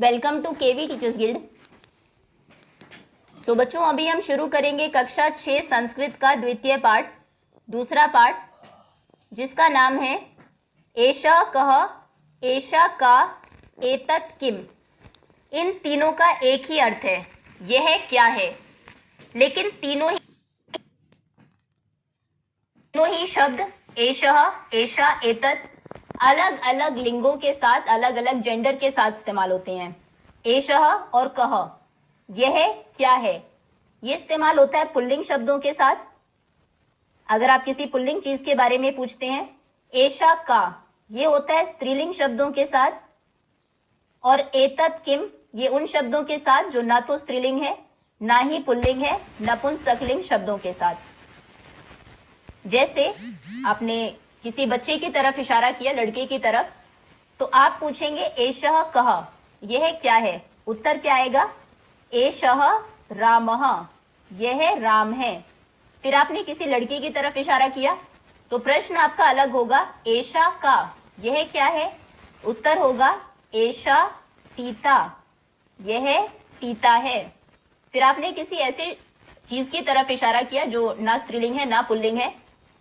Welcome to KV teachers guild. So बच्चों, अभी हम शुरू करेंगे कक्षा 6 संस्कृत का द्वितीय पाठ, दूसरा पाठ, जिसका नाम है एषा कः, एषा का, एतत् किम। इन तीनों का एक ही अर्थ है, यह क्या है, लेकिन तीनों ही शब्द एषः, एषा, एतत् अलग अलग लिंगों के साथ, अलग अलग जेंडर के साथ इस्तेमाल होते हैं। एषः और कः, यह क्या है, ये इस्तेमाल होता है पुल्लिंग शब्दों के साथ। अगर आप किसी पुल्लिंग चीज के बारे में पूछते हैं, एषा का, ये होता है स्त्रीलिंग शब्दों के साथ। और एतत् किम, ये उन शब्दों के साथ जो ना तो स्त्रीलिंग है ना ही पुल्लिंग है, नपुंसकलिंग शब्दों के साथ। जैसे आपने किसी बच्चे की तरफ इशारा किया, लड़के की तरफ, तो आप पूछेंगे एषः कः, यह क्या है। उत्तर क्या आएगा? एषः रामः, यह राम है। फिर आपने किसी लड़की की तरफ इशारा किया तो प्रश्न आपका अलग होगा, एषा का, यह क्या है। उत्तर होगा एषा सीता, यह सीता है। फिर आपने किसी ऐसी चीज की तरफ इशारा किया जो ना स्त्रीलिंग है ना पुल्लिंग है,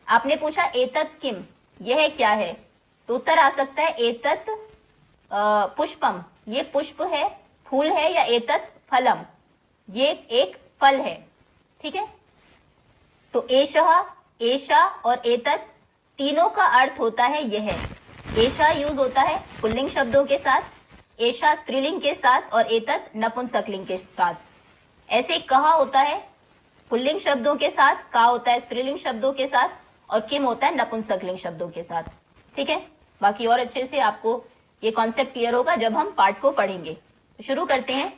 आपने पूछा एतत् किम, यह क्या है, तो उत्तर आ सकता है एतत् पुष्पम, ये पुष्प है, फूल है, या एतत् फलम, ये एक फल है। ठीक है, तो एषः, एषा और एतत् तीनों का अर्थ होता है यह। एषा यूज होता है पुल्लिंग शब्दों के साथ, एषा स्त्रीलिंग के साथ और एतत् नपुंसकलिंग के साथ। ऐसे कहा होता है पुल्लिंग शब्दों के साथ, का होता है स्त्रीलिंग शब्दों के साथ, और किम होता है नपुंसकलिंग शब्दों के साथ। ठीक है, बाकी और अच्छे से आपको ये कॉन्सेप्ट क्लियर होगा जब हम पाठ को पढ़ेंगे। तो शुरू करते हैं।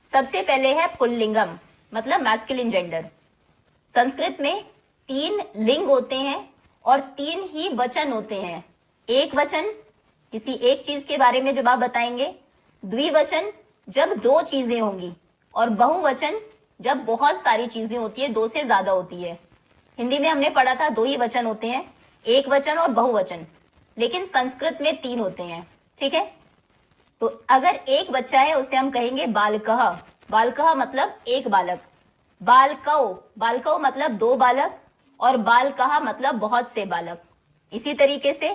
सबसे पहले है पुल्लिंगम, मतलब मैस्कुलिन जेंडर। संस्कृत में 3 लिंग होते हैं और 3 ही वचन होते हैं। एक वचन किसी एक चीज के बारे में जब आप बताएंगे, द्विवचन जब 2 चीजें होंगी, और बहुवचन जब बहुत सारी चीजें होती है, 2 से ज्यादा होती है। हिंदी में हमने पढ़ा था 2 ही वचन होते हैं, एक वचन और बहुवचन, लेकिन संस्कृत में 3 होते हैं। ठीक है, तो अगर एक बच्चा है उसे हम कहेंगे बालकः। बालकः मतलब एक बालक। बालकौ, बालकौ मतलब 2 बालक, और बालकः मतलब बहुत से बालक। इसी तरीके से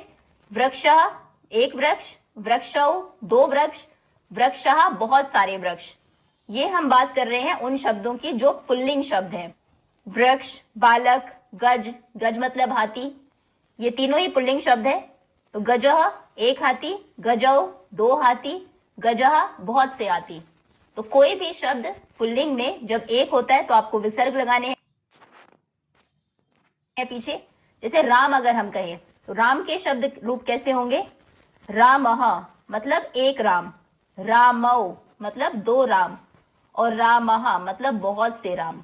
वृक्षः, एक वृक्ष, वृक्षौ 2 वृक्ष, वृक्षः बहुत सारे वृक्ष। ये हम बात कर रहे हैं उन शब्दों की जो पुल्लिंग शब्द हैं। वृक्ष, बालक, गज, गज मतलब हाथी, ये तीनों ही पुल्लिंग शब्द है। तो गजः एक हाथी, गजौ 2 हाथी, गजः बहुत से हाथी। तो कोई भी शब्द पुल्लिंग में जब एक होता है तो आपको विसर्ग लगाने हैं पीछे। जैसे राम अगर हम कहें तो राम के शब्द रूप कैसे होंगे? रामः मतलब एक राम, रामौ मतलब 2 राम, और रामः मतलब बहुत से राम।